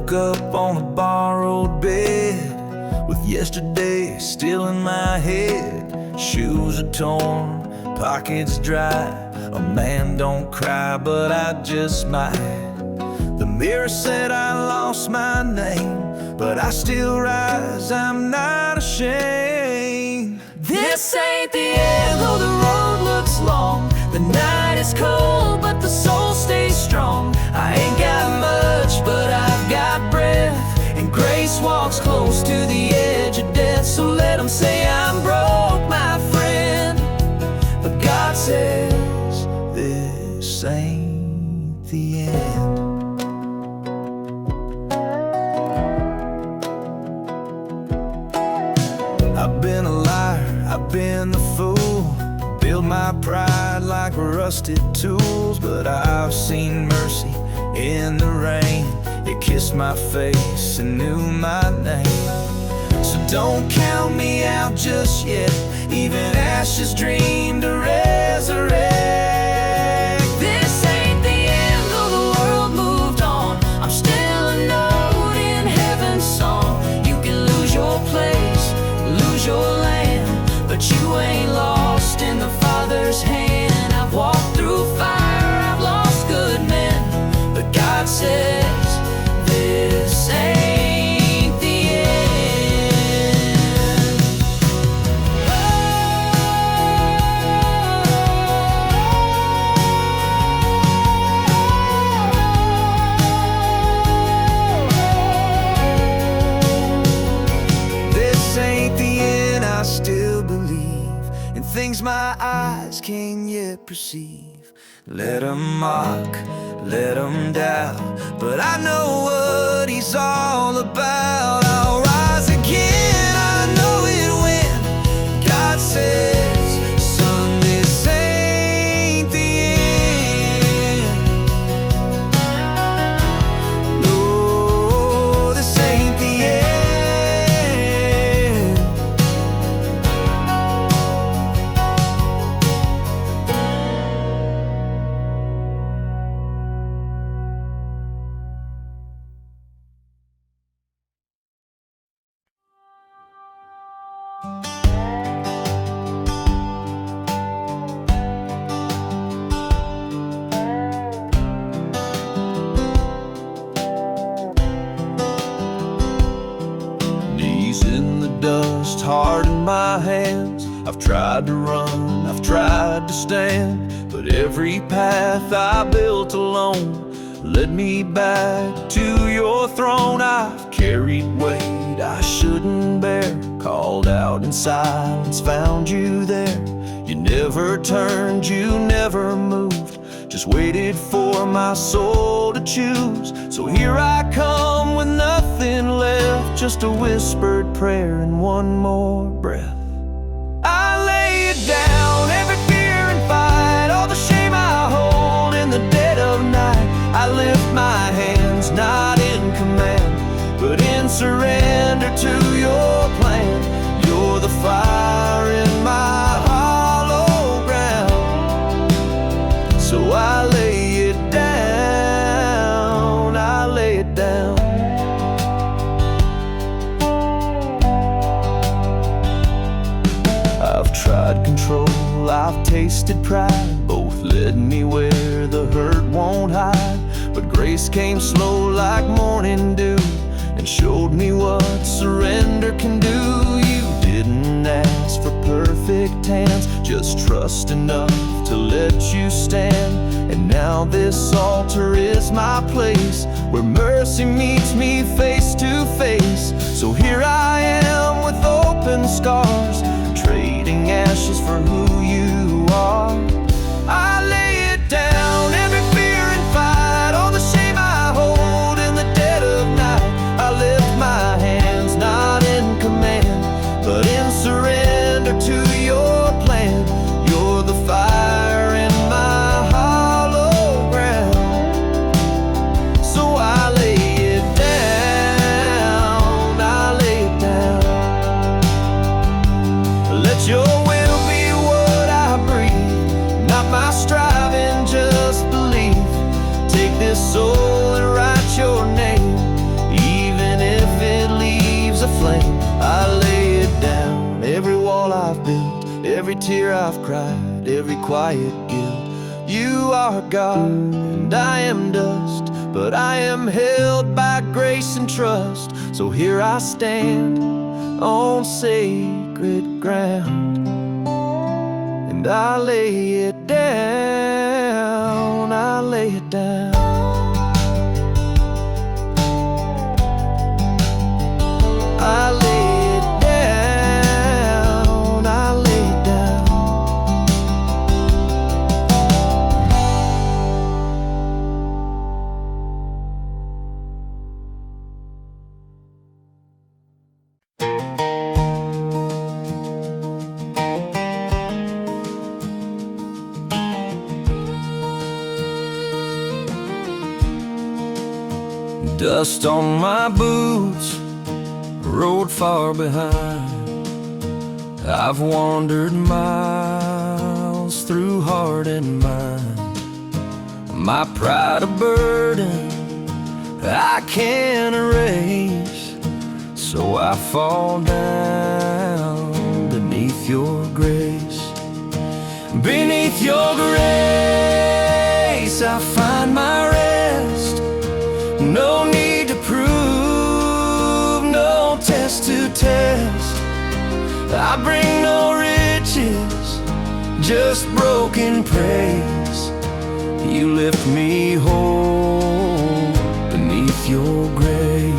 woke up on a borrowed bed, with yesterday still in my head. Shoes are torn, pockets dry. A man don't cry, but I just might. The mirror said I lost my name, but I still rise, I'm not ashamed. This ain't the end, though the road looks long. The night is cold, but the soul stays strong. I ain't got much, but I've got breath, and grace walks close to the edge of death. So let them say I'm broke, my friend, but God says this ain't the end. I've been a liar, I've been the fool, build my pride like rusted tools. But I've seen mercy in the rain, it kissed my face and knew my name. So don't count me out just yet, even ashes dream to resurrect. This ain't the end, though the world moved on. I'm still a note in heaven's song. You can lose your place, lose your land, but you ain't lost in the Father's hand. I've walked through fire, I've lost good men, but God says this ain't the end. This ain't the end, I still believe in things my eyes can't yet perceive. Let 'em mock, let 'em doubt, but I know what He's all about. I'll rise again, I know it when God says, son, this ain't the end. No, this ain't the end. Knees in the dust, heart in my hands. I've tried to run, I've tried to stand, but every path I built alone led me back to your throne. I've carried weight I shouldn't bear, called out in silence, found you there. You never turned, you never moved, just waited for my soul to choose. So here I come with nothing left, just a whispered prayer and one more breath. I lay it down, every fear and fight, all the shame I hold in the dead of night. I lift my hands, not in command, but in surrender to your plan. You're the fire in my hollow ground, so I lay it down, I lay it down. I've tried control, I've tasted pride, both led me where the hurt won't hide. But grace came slow like morning dew, and showed me what surrender can do. You didn't ask for perfect hands, just trust enough to let you stand. And now this altar is my place, where mercy meets me face to face. So here I am with open scars, trading ashes for who you are. I lay it down, every fear and fight, all the shame I hold in the dead of night. I lift my hands, not in command, but in surrender to your plan. You're the fire in my hollow ground, so I lay it down, I lay it down. Let your will be what I breathe, not my striving, just believe. Take this soul and write your name, tear I've cried, every quiet guilt. You are God, and I am dust, but I am held by grace and trust. So here I stand on sacred ground, and I lay it down, I lay it down. I lay it down, I lay it down. Dust on my boots, road far behind. I've wandered miles through heart and mind. My pride a burden I can't erase, so I fall down beneath your grace. Beneath your grace I find my rest. No need to prove, no test to test. I bring no riches, just broken praise. You lift me whole beneath your grace.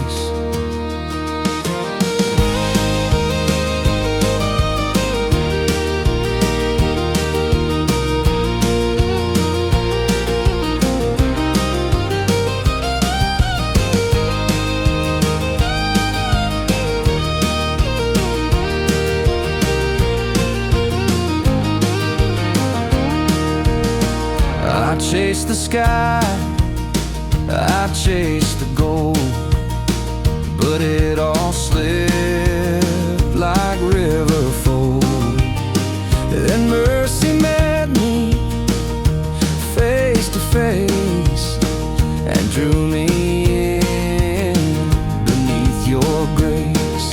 I chase the sky, I chase the gold, but it all slipped like river fold. Then mercy met me face to face and drew me in beneath your grace.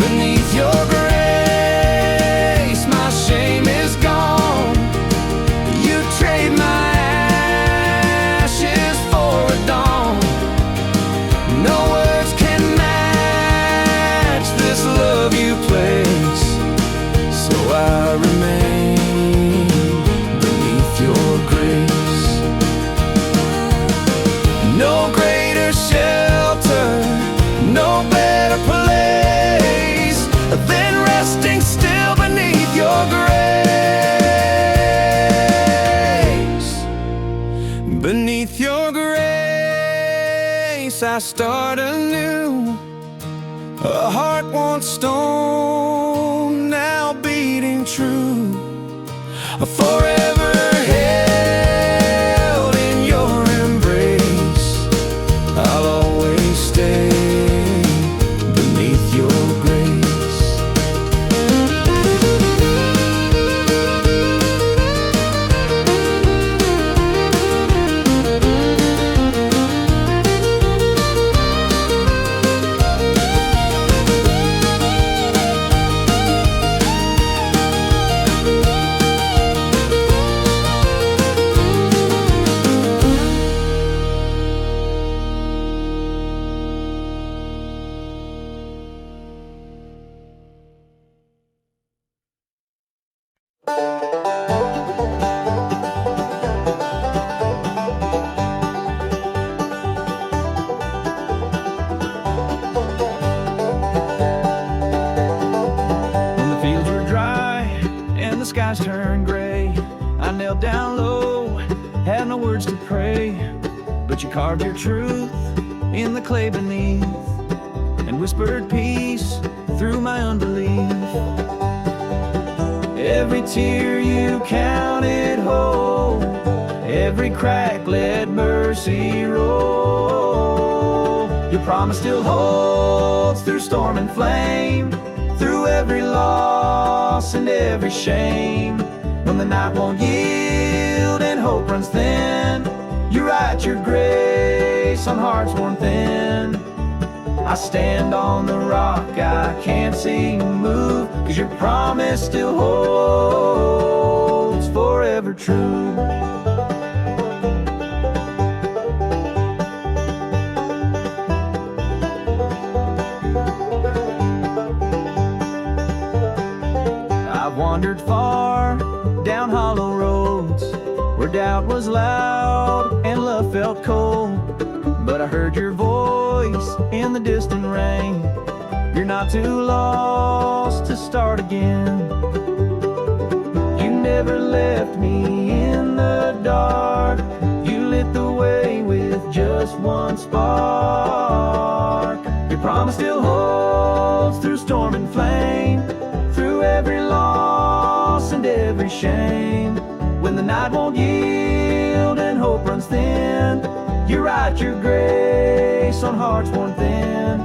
Beneath your grace my shame is gone. You trade my ashes for a dawn. No words can match this love you place, so I remain beneath your grace. No greater shelter, no better place than resting still beneath your grace. Beneath your grace I start anew. A heart once stone, now beating true. Forever held in your embrace, I'll always stay beneath your grace. When the fields were dry and the skies turned gray, I knelt down low, had no words to pray, but you carved your truth in the clay beneath and whispered peace through my unbelief. Every tear you counted whole, every crack let mercy roll. Your promise still holds through storm and flame, through every loss and every shame. When the night won't yield and hope runs thin, you write your grace on hearts worn thin. I stand on the rock I can't see move, 'cause your promise still holds forever true. I've wandered far down hollow roads where doubt was loud and love felt cold, but I heard your voice in the distant rain. You're not too lost to start again. You never left me in the dark. You lit the way with just one spark. Your promise still holds through storm and flame, through every loss and every shame. When the night won't yield and hope runs thin, you write your grace on hearts worn thin.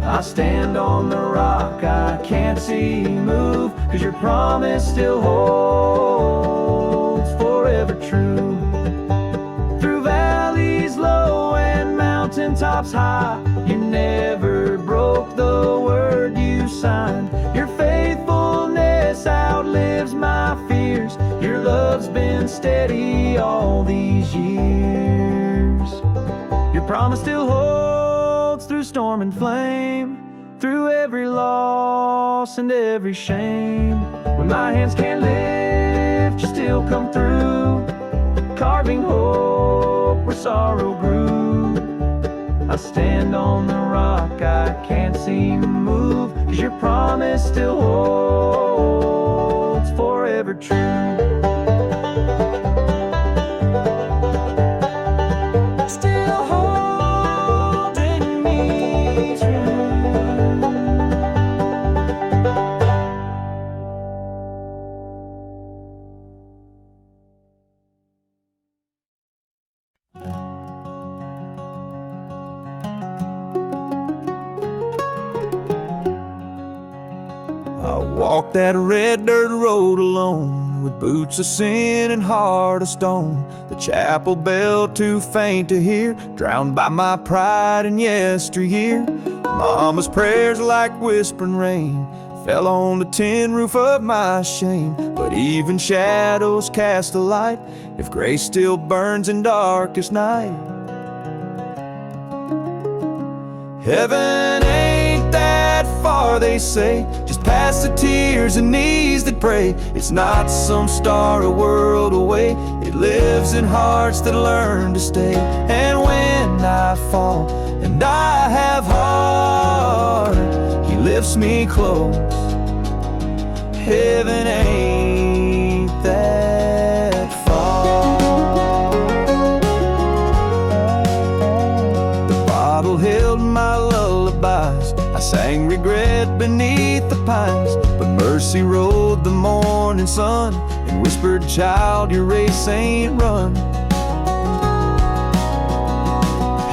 I stand on the rock I can't see move, 'cause your promise still holds forever true. Through valleys low and mountaintops high, you never broke the word you signed. Your faithfulness outlives my fears. Your love's been steady all these years. Your promise still holds through storm and flame, through every loss and every shame. When my hands can't lift, you still come through, carving hope where sorrow grew. I stand on the rock I can't see move, 'cause your promise still holds forever true. Still holding me true. I walked that red dirt road alone, with boots of sin and heart of stone. The chapel bell too faint to hear, drowned by my pride in yesteryear. Mama's prayers like whispering rain fell on the tin roof of my shame. But even shadows cast a light if grace still burns in darkest night. Heaven ain't that far, they say, just past the tears and knees that pray. It's not some star a world away, it lives in hearts that learn to stay. And when I fall and I have heart, He lifts me close. Heaven ain't that far. The bottle held my lullabies, I sang regret beneath the pines. But mercy rode the morning sun and whispered, child, your race ain't run.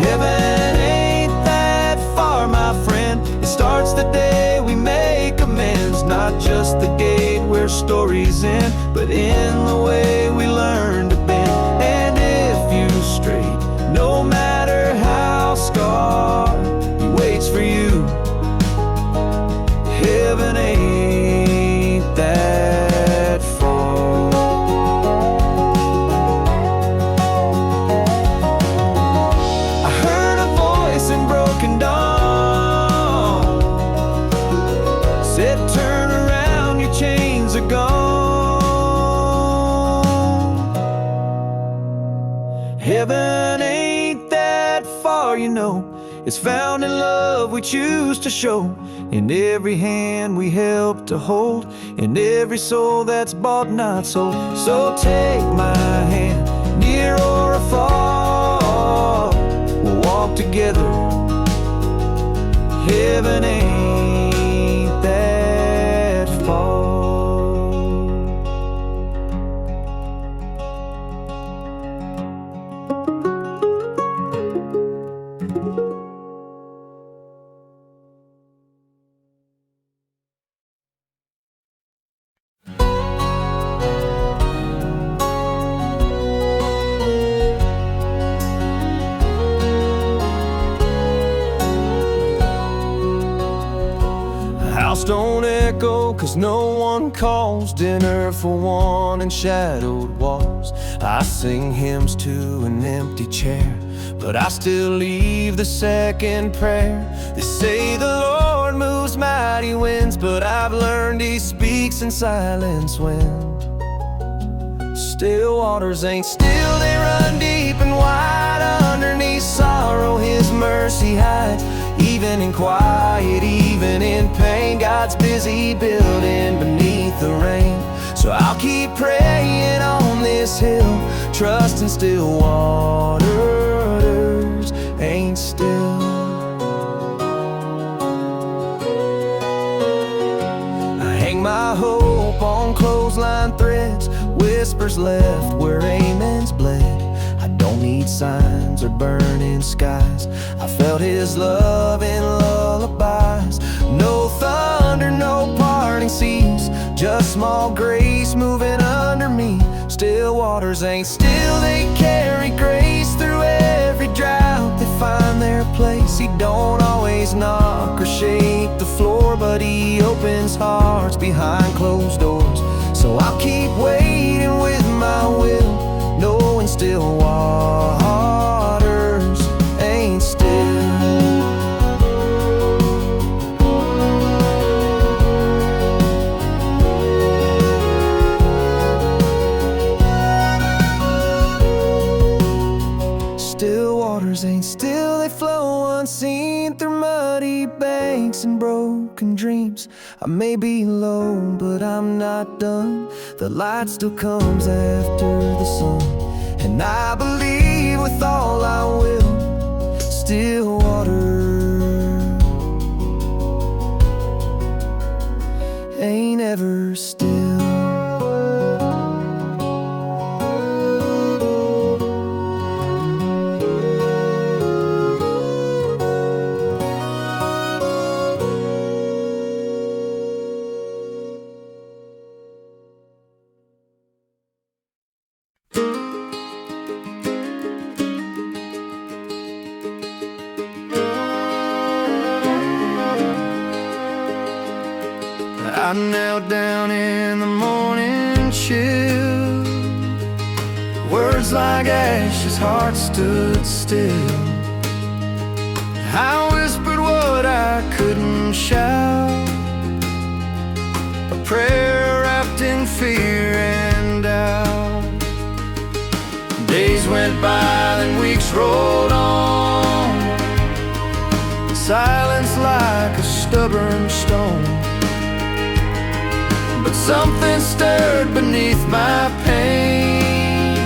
Heaven ain't that far, my friend. It starts the day we make amends. Not just the gate where stories end, but in the way we learn to bend. And if you stray, no matter how scarred, He waits for you. Heaven ain't that far. I heard a voice in broken dawn, said, turn around, your chains are gone. Heaven ain't that far, you know. It's found in love we choose to show, in every hand we help to hold, in every soul that's bought not sold. So take my hand, near or afar, we'll walk together. Heaven ain't that far. don't echo, 'cause no one calls. Dinner for one and shadowed walls. I sing hymns to an empty chair, but I still leave the second prayer. They say the Lord moves mighty winds, but I've learned He speaks in silence when still waters ain't still. They run deep and wide. Underneath sorrow His mercy hides. Even in quiet, even in pain, God's busy building beneath the rain. So I'll keep praying on this hill, trusting still waters ain't still. I hang my hope on clothesline threads, whispers left where amens bled. I don't need signs or burning skies. I felt His love in lullabies. No thunder, no parting seas, just small grace moving under me. Still waters ain't still. They carry grace through every drought. They find their place. He don't always knock or shake the floor, but He opens hearts behind closed doors. So I'll keep waiting with my will, knowing still waters ain't still. Still waters ain't still. They flow unseen through muddy banks and broken dreams. I may be low, but I'm not done. The light still comes after the sun, and I believe with all I will. Still water ain't ever still. I knelt down in the morning chill. Words like ashes, heart stood still. I whispered what I couldn't shout, a prayer wrapped in fear and doubt. Days went by, then weeks rolled on, silence like a stubborn stone. But something stirred beneath my pain,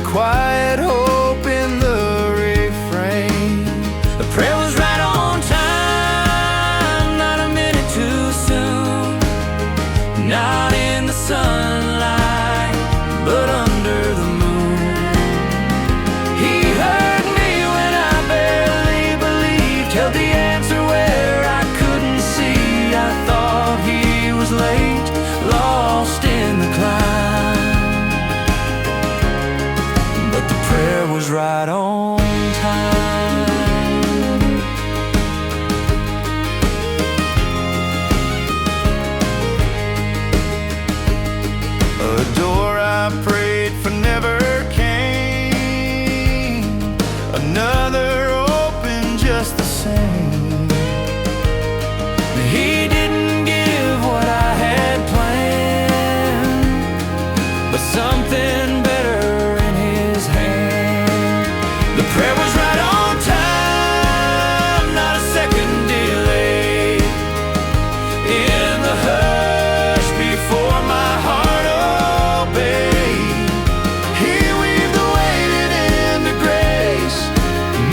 a quiet hope in the refrain. The prayer was right on time, not a minute too soon. Not in the sunlight, but under the moon. He heard me when I barely believed, held the answer where I couldn't see. I thought He was late, lost in the climb, but the prayer was right on time. A door I prayed for never came, another opened just the same. He didn't give what I had planned, but something better in His hand. The prayer was right on time, not a second delay. In the hush before my heart obeyed, He weaved the weight into grace,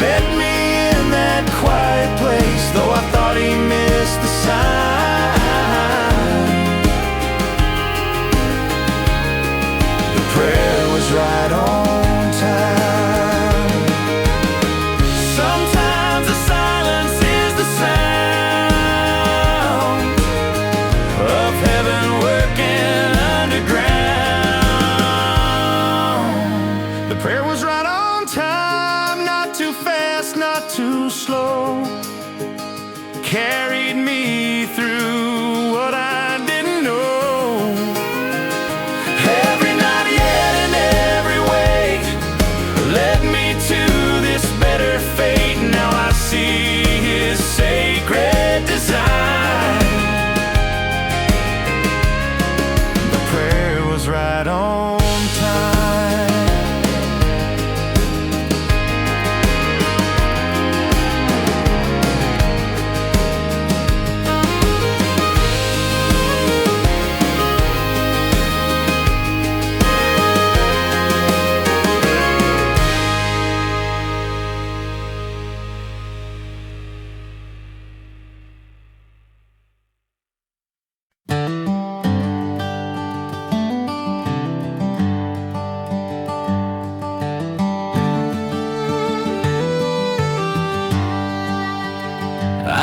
met me in that quiet place. Though I thought He missed the sign, the prayer was right on time. Sometimes the silence is the sound of heaven working underground. The prayer was right on time, not too fast, not too slow. carried me through what I didn't know. Every night yet in every way led me to this better fate. Now I see His sacred design. The prayer was right on time.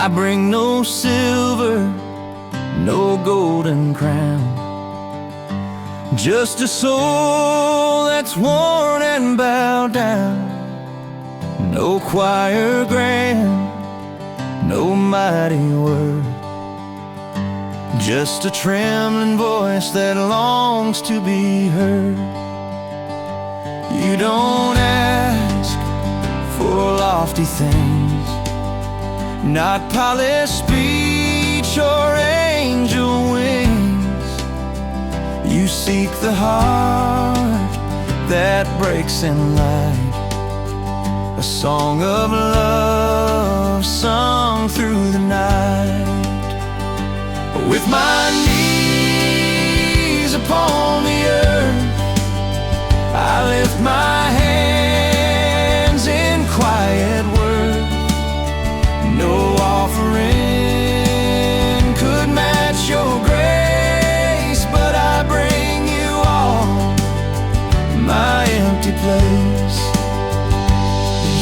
I bring no silver, no golden crown, just a soul that's worn and bowed down. No choir grand, no mighty word, just a trembling voice that longs to be heard. You don't ask for lofty things, not polished speech or angel wings. You seek the heart that breaks in light, a song of love sung through the night. With my knees upon the earth, I lift my hands in quiet worth. No offering could match your grace, but I bring you all my empty place.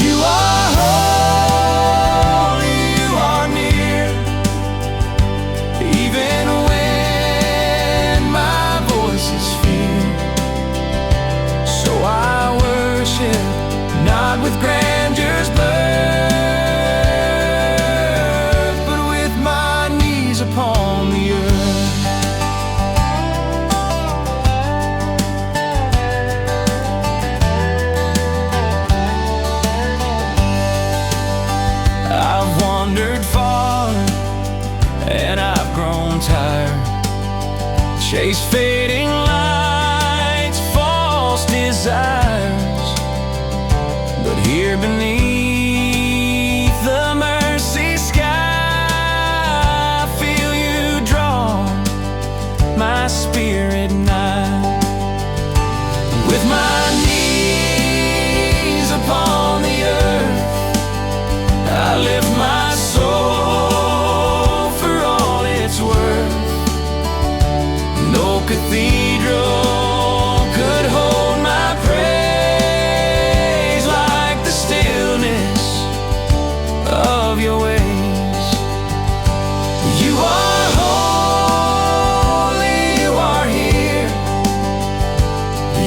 You are holy, you are near, even when my voice is fear. So I worship not with grandeur's birth, but with my knees upon the earth. I've wandered far and I've grown tired, chased fading lights, false desires, but here beneath the mercy sky, I feel you draw my spirit nigh. With my knees upon the earth, I lift my soul for all it's worth. No cathedral could hold my praise like the stillness of your ways. You are holy, you are here.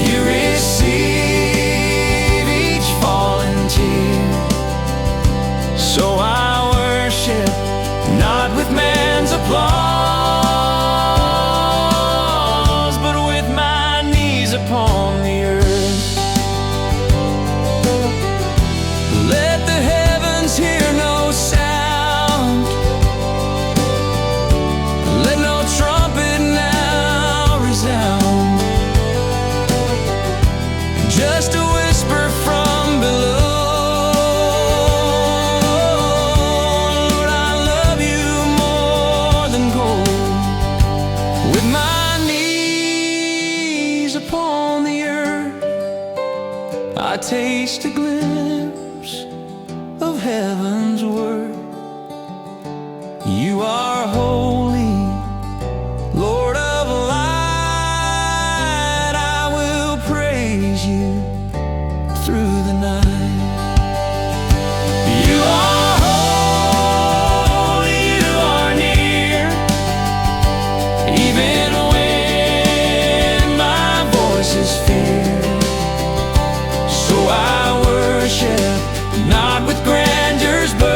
You receive each fallen tear. So I worship not with man's applause, but with my knees upon the earth. Let the heavens hear no sound, let no trumpet now resound, just a whisper from below. Lord, I love you more than gold. With my knees upon the earth, I taste a glimpse of heaven's worth. You are holy, Lord of light. I will praise you through the night. You are holy, you are near, even when my voice is fear. So I worship not with grandeur's birth,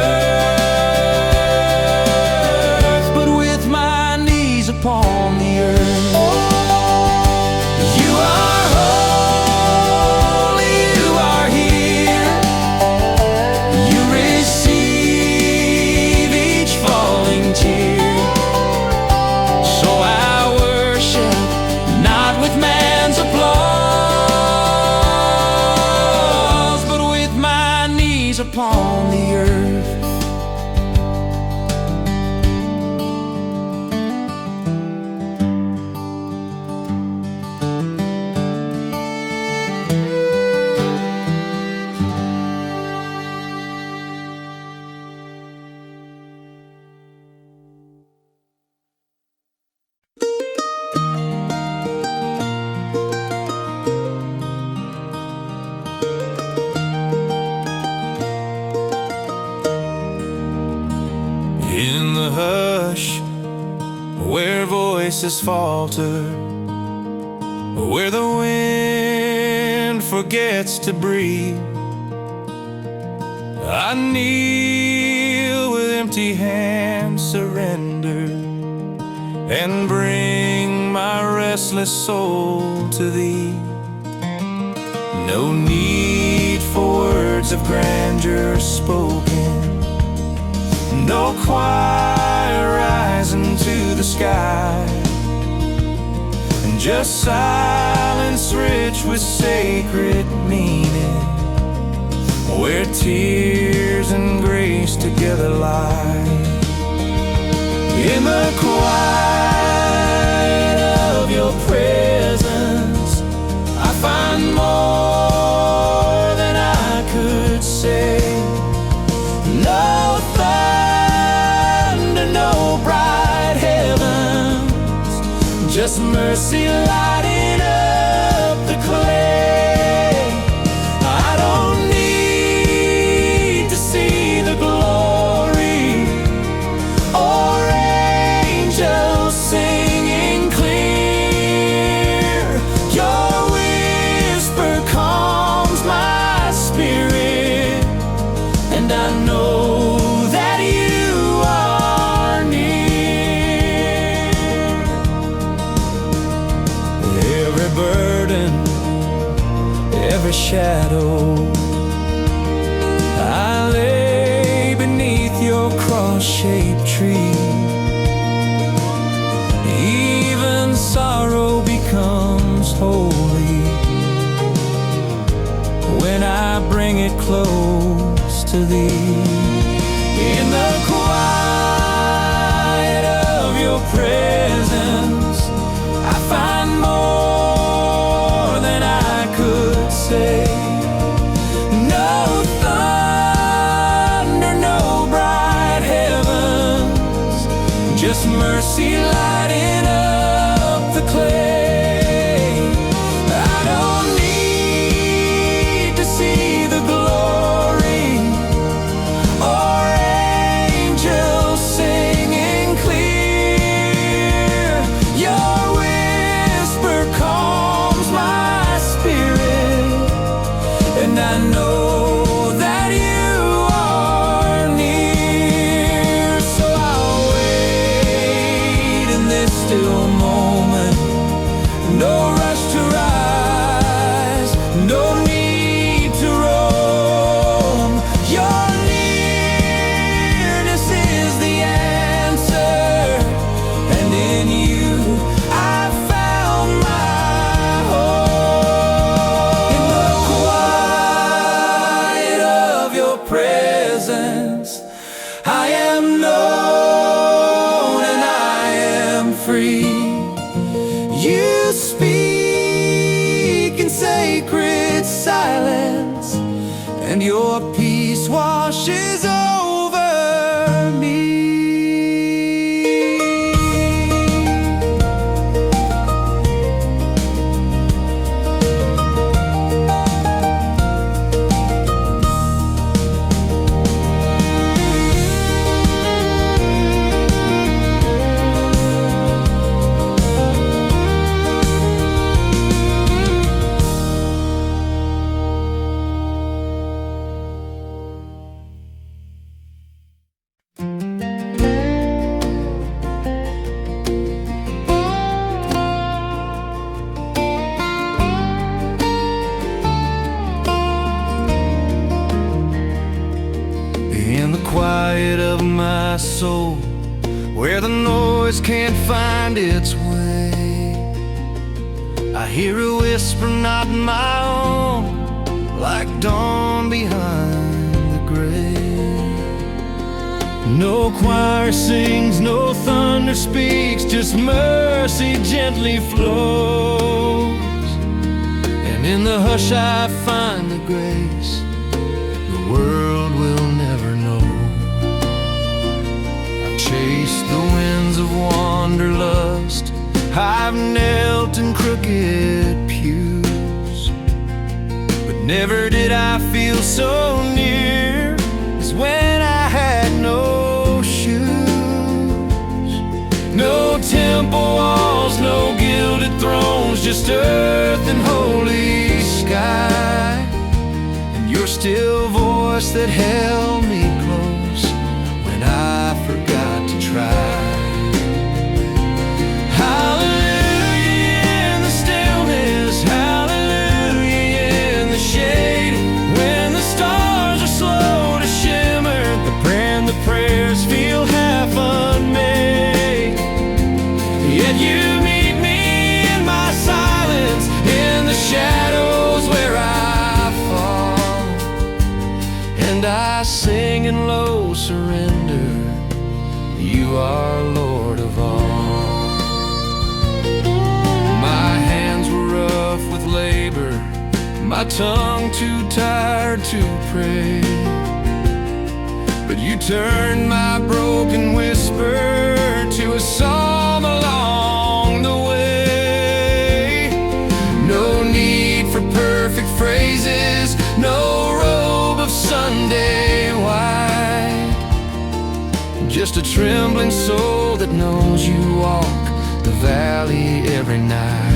breeze upon the earth. In the hush, where voices falter, where the wind forgets to breathe, I kneel with empty hands, surrender, and bring my restless soul to Thee. No need for words of grandeur spoken, no choir rising to the sky, and just silence rich with sacred meaning, where tears and grace together lie. In the quiet of Your presence, I find more than I could say. No thunder, no bright heavens, just mercy lighting up the clay. I don't need to see the glory or angels singing clear. Your whisper calms my spirit, and I know that You are near. Every burden, every shadow, I lay beneath Your cross-shaped tree. Even sorrow becomes holy when I bring it close to Thee. In the quiet of Your presence, I find more than I could say. No thunder, no bright heavens, just mercy lighting up the clay. I don't need to see the glory or angels singing clear. Your whisper calms my spirit, and I know that You are near. So I'll wait in this still moment. No rush to rise, no need to roam. Your nearness is the answer, and in You I found my home. In the quiet of Your presence, I am known and I am free. You speak in sacred silence, and Your peace washes over me. In the quiet of my soul, where the noise can't find its way, I hear a whisper not my own, like dawn behind the No choir sings, no thunder speaks, just mercy gently flows. And in the hush I find the grace the world will never know. I've chased the winds of wanderlust, I've knelt in crooked pews, but never did I feel so near as when I had no shoes. No temple walls, no gilded thrones, just earth and holy sky, and your still voice that held me close when I forgot to try. Prayers feel half unmade, yet you meet me in my silence, in the shadows where I fall, and I sing in low surrender, you are Lord of all. My hands were rough with labor, my tongue too tired to pray, but you turned my broken whisper to a psalm along the way. No need for perfect phrases, no robe of Sunday white, just a trembling soul that knows you walk the valley every night.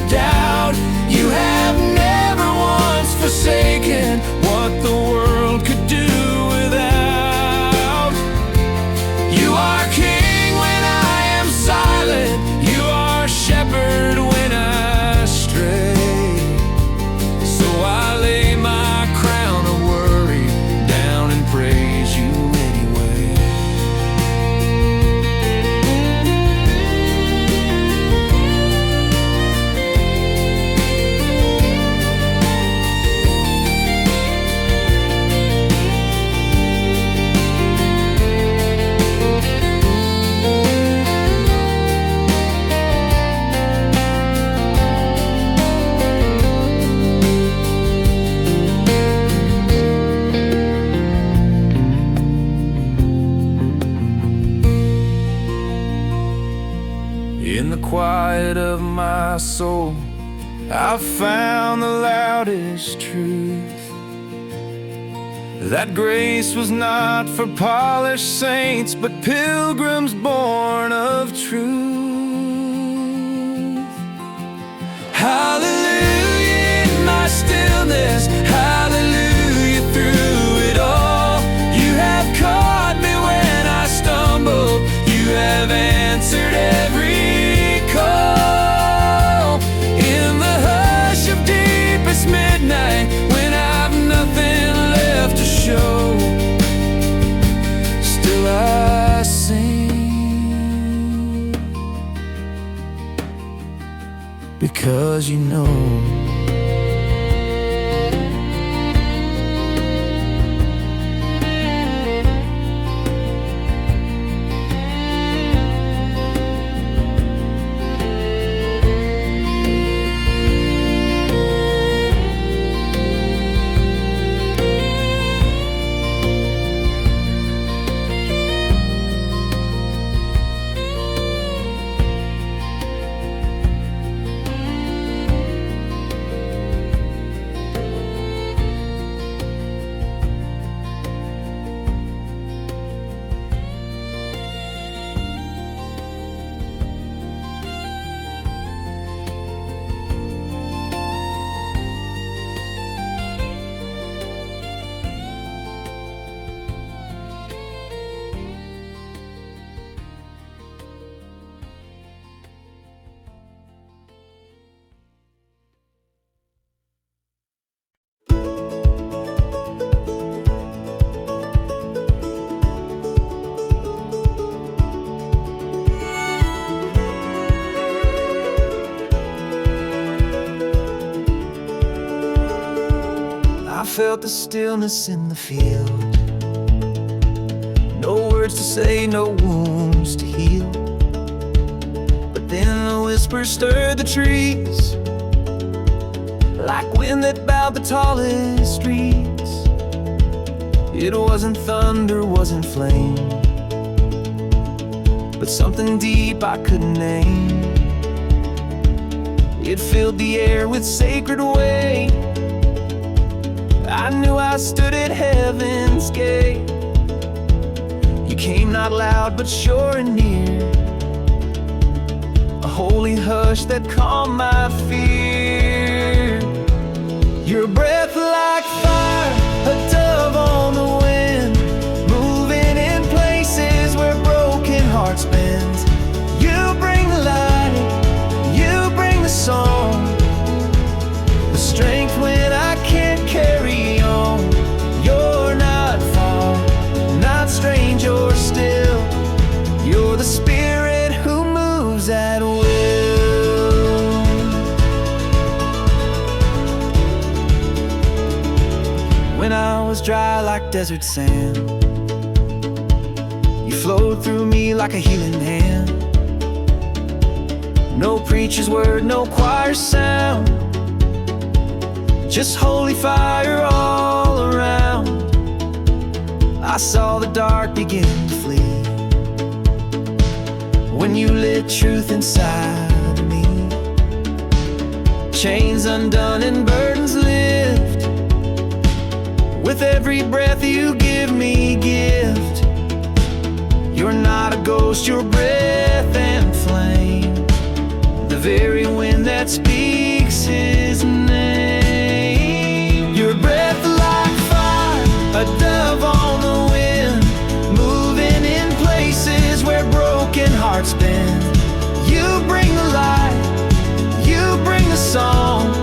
Doubt, you have never once forsaken what the world could do without. You are king when I am silent, you are shepherd when I stray, so I lay my crown of worry down and praise you anyway. In the quiet of my soul, I've found the loudest truth, that grace was not for polished saints, but pilgrims born of truth. Hallelujah in my stillness, hallelujah through it all. You have caught me when I stumble, you have answered every call. In the hush of deepest midnight, when I've nothing left to show, still I sing, because you know. felt the stillness in the field. No words to say, no wounds to heal. But then a whisper stirred the trees, like wind that bowed the tallest trees. It wasn't thunder, wasn't flame, but something deep I couldn't name. It filled the air with sacred weight. I knew I stood at heaven's gate. You came not loud but sure and near, a holy hush that calmed my fear. Your breath like fire, a dove on the wind, moving in places where broken hearts bend. You bring the light, you bring the song, the strength when I can't carry on. You're not far, not strange or still. You're the spirit who moves at will. When I was dry like desert sand, you flowed through me like a healing hand. No preacher's word, no choir sound, just holy fire all around. I saw the dark begin to flee when you lit truth inside of me. Chains undone and burdens lift, with every breath you give me gift. You're not a ghost, you're breath and flame, the very wind that speaks his name. Your breath like fire, a dove on the wind, moving in places where broken hearts bend. You bring the light, you bring the song,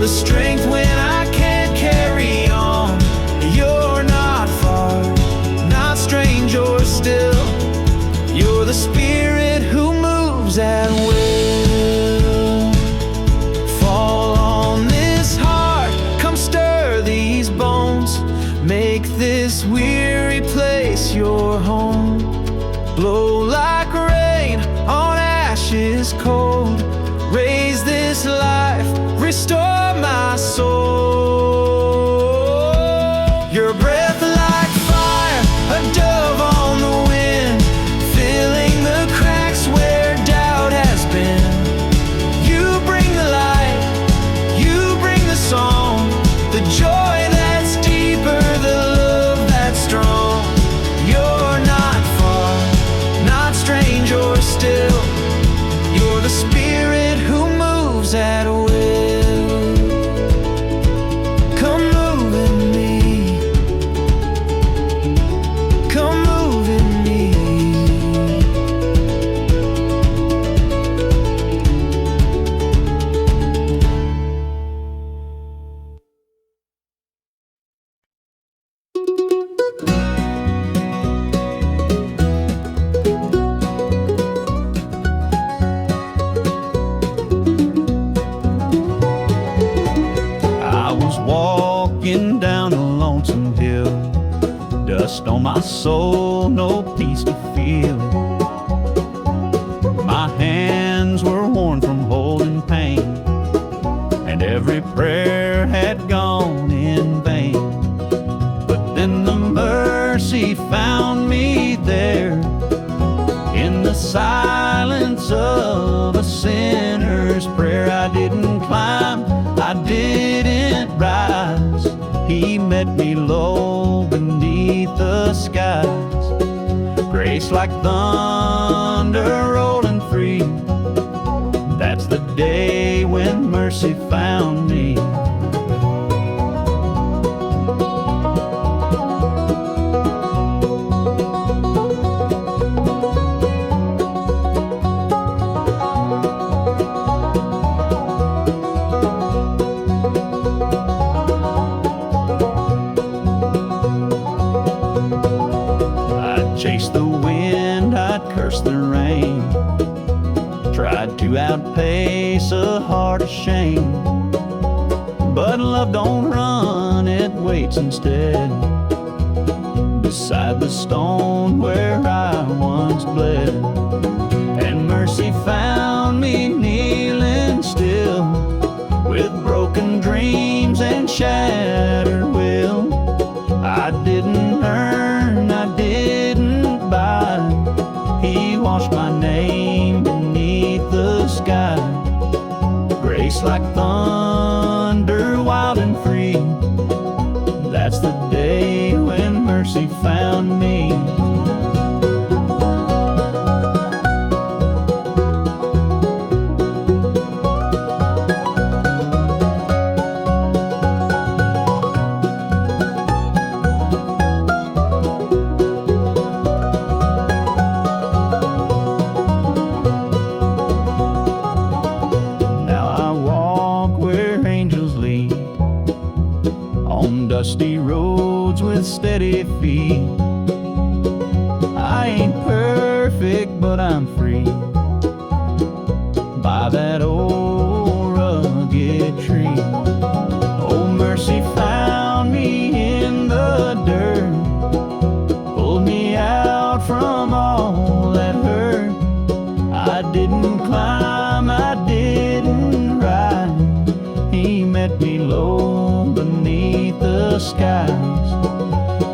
the strength when I can't carry on. You're not far, not strange or still. You're the spirit who moves at will. Fall on this heart, come stir these bones, make this weary place your home. Blow like rain on ashes cold, raise this life, restore my soul. Your breath like fire, a dove on the wind, filling the cracks where doubt has been. You bring the light, you bring the song, the joy that's deeper, the love that's strong. You're not far, not strange or still. You're the spirit who moves at will. Come move in me, come move in me. I was walking down a lonesome hill, dust on my soul, no peace to feel. My hands were worn from holding pain, and every prayer had gone in vain. But then the mercy found me there, in the silence of a sinner's prayer. I didn't climb, I didn't rise. He met me low beneath the skies. Grace like thunder rolling free, that's the day when mercy found me. Chased the wind, I'd cursed the rain, tried to outpace a heart of shame. But But love don't run, it waits instead, beside the stone where I once bled. And mercy found me kneeling still, with broken dreams and shattered will. I didn't earn, I didn't buy. He washed my name beneath the sky. Grace like thunder, wild and free. That's the day when mercy found me. Dusty roads with steady feet. I ain't perfect, but I'm free by that old rugged tree. Oh, mercy found me in the dirt, pulled me out from all that hurt. I didn't climb, I didn't ride. He met me low beneath the skies.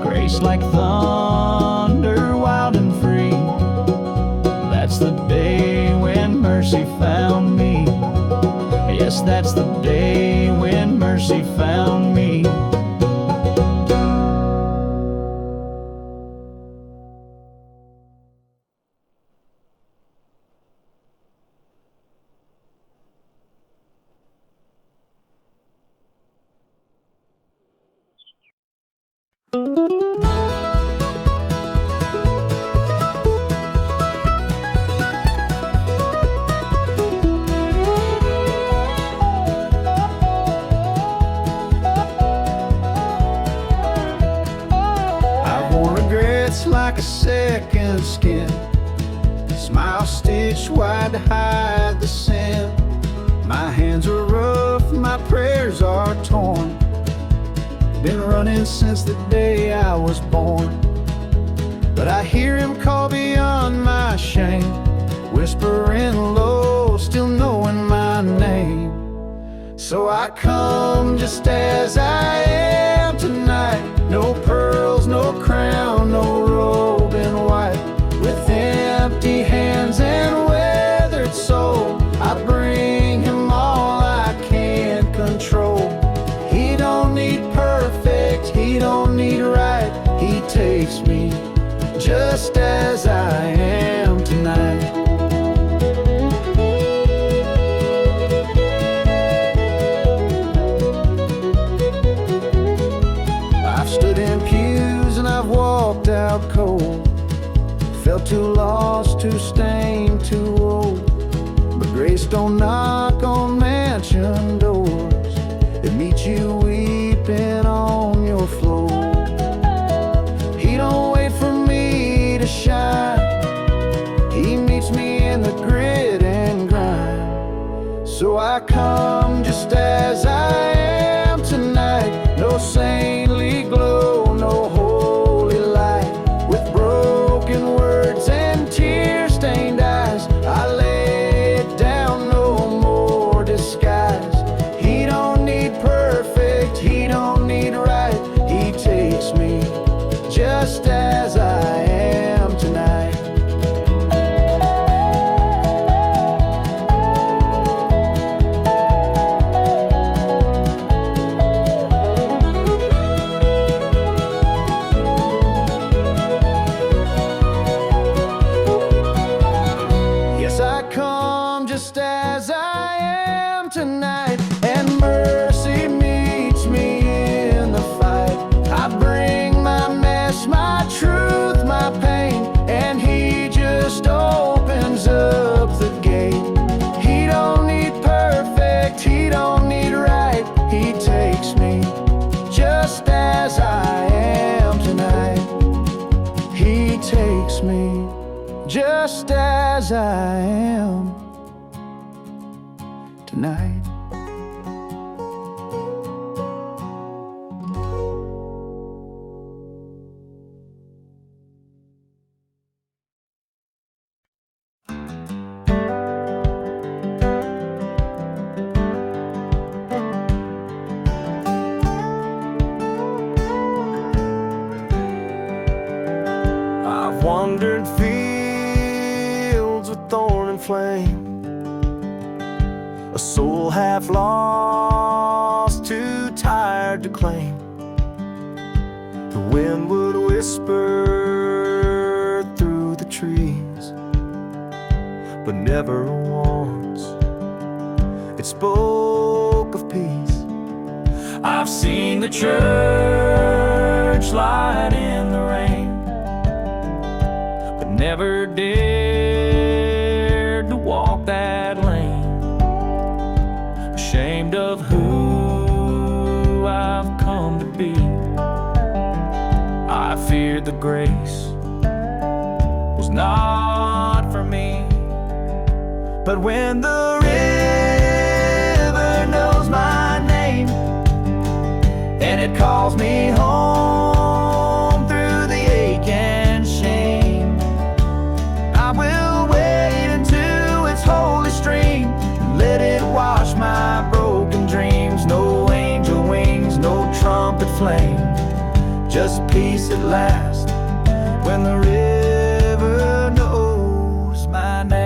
Grace like thunder, wild and free. That's the day when mercy found me. Yes, that's the day when mercy found me. Like a second skin, smile stitched wide to hide the sin. My hands are rough, my prayers are torn. Been running since the day I was born. But I hear him call beyond my shame, whispering low, still knowing my name. So I come just as I am tonight. No pearls, no crown, no robe in white. With empty hands and weathered soul, I bring him all I can't control. He don't need perfect, he don't need right. He takes me just as I am tonight. Walked out cold, felt too lost, too stained, too old. But grace don't knock on mansion doors, it meets you weeping on your floor. He don't wait for me to shine, he meets me in the grit and grind. So I come just as I am tonight. No saintly glow, no holy light. With broken words and tear-stained eyes, I lay it down, no more disguise. He don't need perfect, he don't need right. He takes me just as I am tonight. Just as I am tonight, and mercy meets me in the fight. I bring my mess, my truth, my pain, and he just opens up the gate. He don't need perfect, he don't need right. He takes me just as I am tonight. He takes me just as I am tonight. wandered fields with thorn and flame, a soul half lost, too tired to claim. The wind would whisper through the trees, but never once it spoke of peace. I've seen the church light in the rain, but never dared to walk that lane, ashamed of who I've come to be. I feared the grace was not for me. But when the river knows my name and it calls me home through the ache and shame, I will wade into its holy stream and let it wash my broken dreams. No angel wings, no trumpet flame, just peace at last when the river knows my name.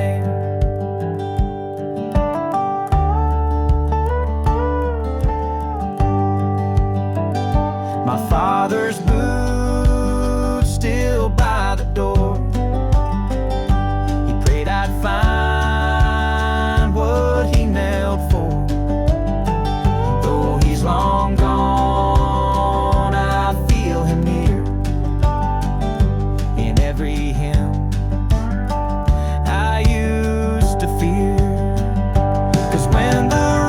My father's boots still by the door. He prayed I'd find what he knelt for. Though he's long gone, I feel him near in every hymn I used to fear. 'Cause when the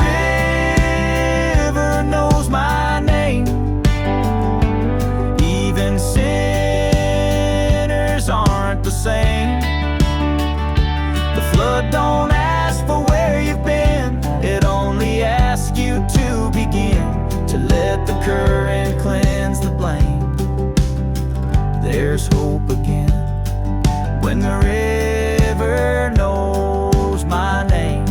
river knows my name, even sinners aren't the same. The flood don't ask for where you've been, it only asks you to begin to let the current cleanse the blame. There's hope again when the river knows my name.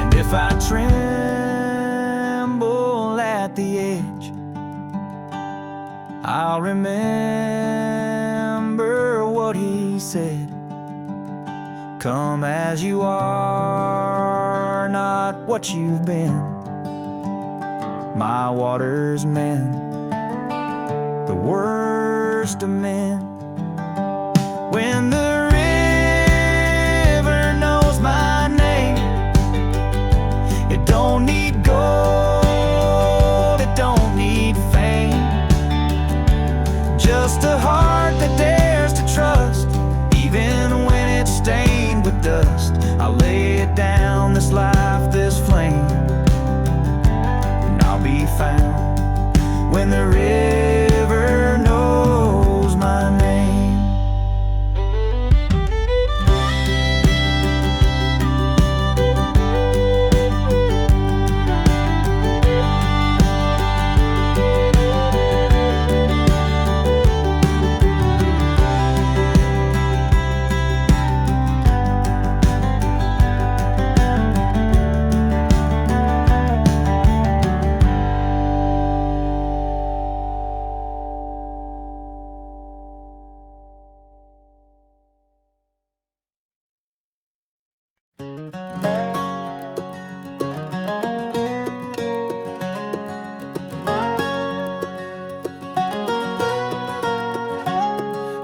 And if I tremble at the edge, I'll remember what he said. Come as you are, not what you've been. My waters mend the worst of men. When the river knows my name, it don't need gold, it don't need fame, just a heart that dares to trust, even when it's stained with dust. I'll lay it down, this life, this flame, and I'll be found when the river knows my name.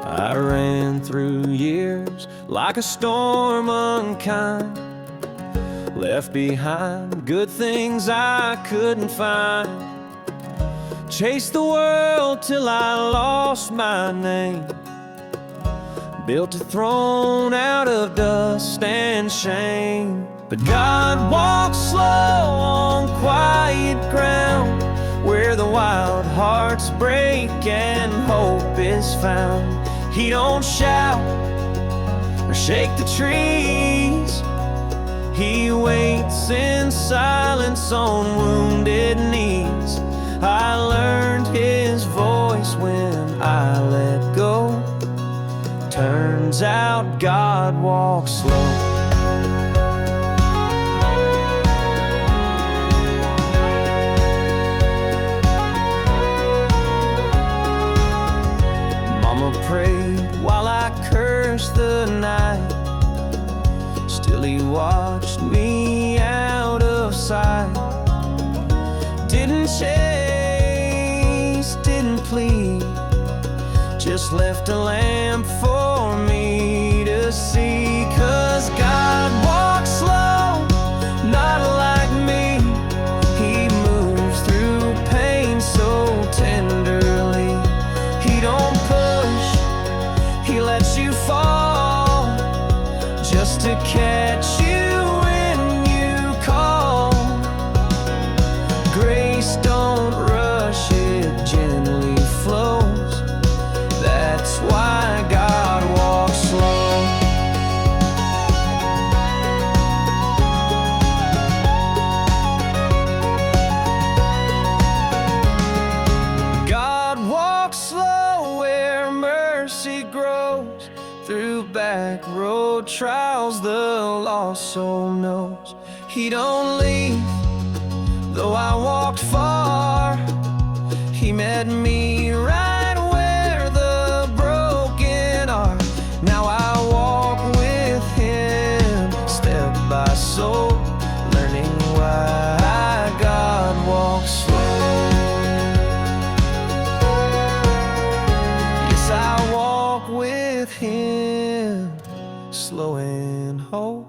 I ran through years like a storm unkind, left behind good things I couldn't find. Chased the world till I lost my name, built a throne out of dust and shame. But God walks slow on quiet ground, where the wild hearts break and hope is found. He don't shout or shake the trees, he waits in silence on wounded knees. I learned his voice when I let go, turns turns out God walks slow. Mama prayed while I cursed the night. Still he watched me out of sight. Didn't chase, didn't plead, just left a lamp for me to see. 'Cause God walks slow, not like me. He moves through pain so tenderly. He don't push, he lets you fall, just to catch you when you call. Grace don't rush, it gently flows. That's why God walks slow. God walks slow where mercy grows. Through back road trials the lost soul knows. He don't leave, though I walked far. He met me right where the broken are. Now I walk with him step by step, learning why God walks slow. Yes, I walk with him, slow and whole.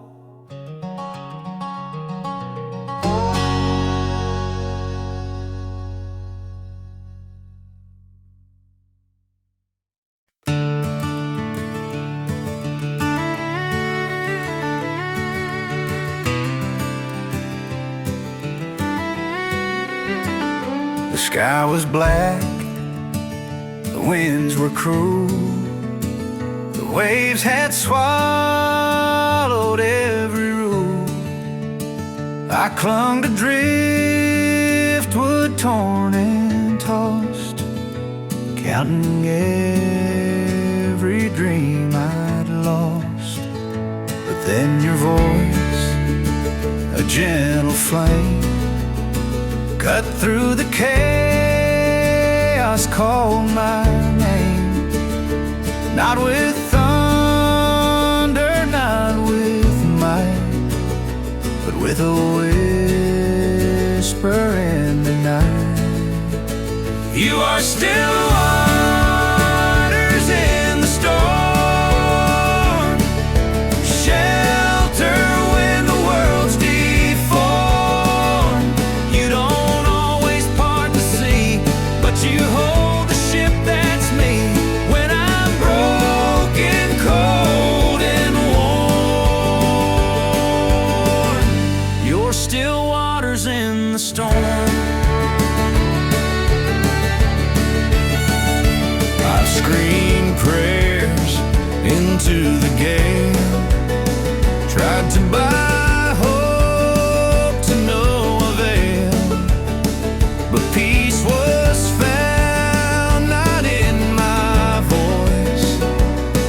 The sky was black, the winds were cruel, the waves had swallowed every rule. I clung to driftwood torn and tossed, counting every dream I'd lost. But then your voice, a gentle flame, cut through the chaos, called my name. Not with thunder, not with might, but with a whisper in the night. You are still waters in the storm, shelter when the world's deformed. You don't always part the sea, but you hold the ship that's me when I'm broken, cold and worn. You're still waters in the storm. I've screamed prayers into the gale, tried to buy hope to no avail, but peace was found not in my voice,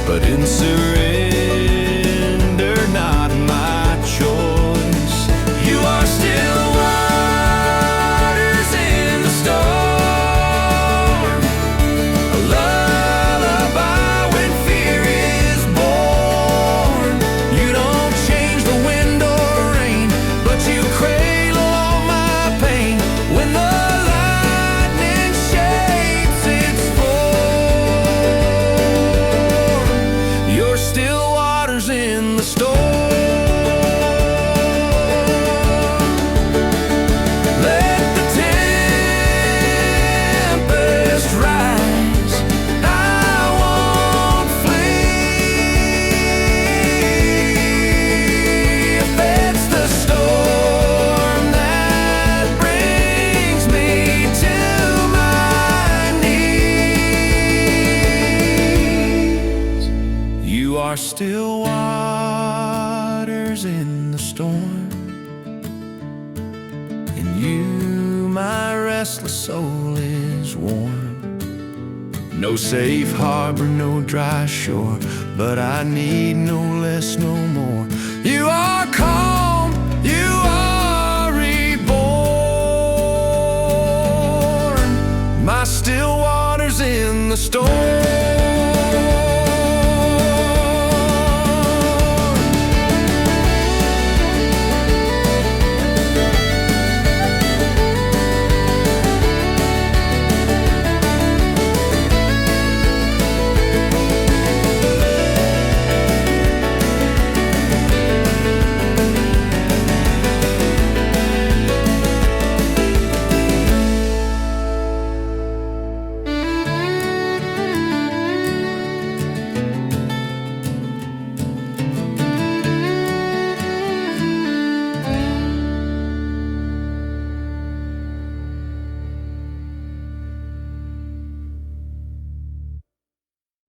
but in surrender, not my choice. You are still waters in the storm, a lullaby when fear is born. You don't change the wind or rain, but you cradle all my pain when the lightning shapes its form. You're still waters in the storm. Let the tempest rise, I won't flee. If it's the storm that brings me to my knees, you are still waters in the storm. In you my restless soul is warm. No safe harbor, no dry shore, but I need no less, no more. You are calm, you are reborn, my still waters in the storm.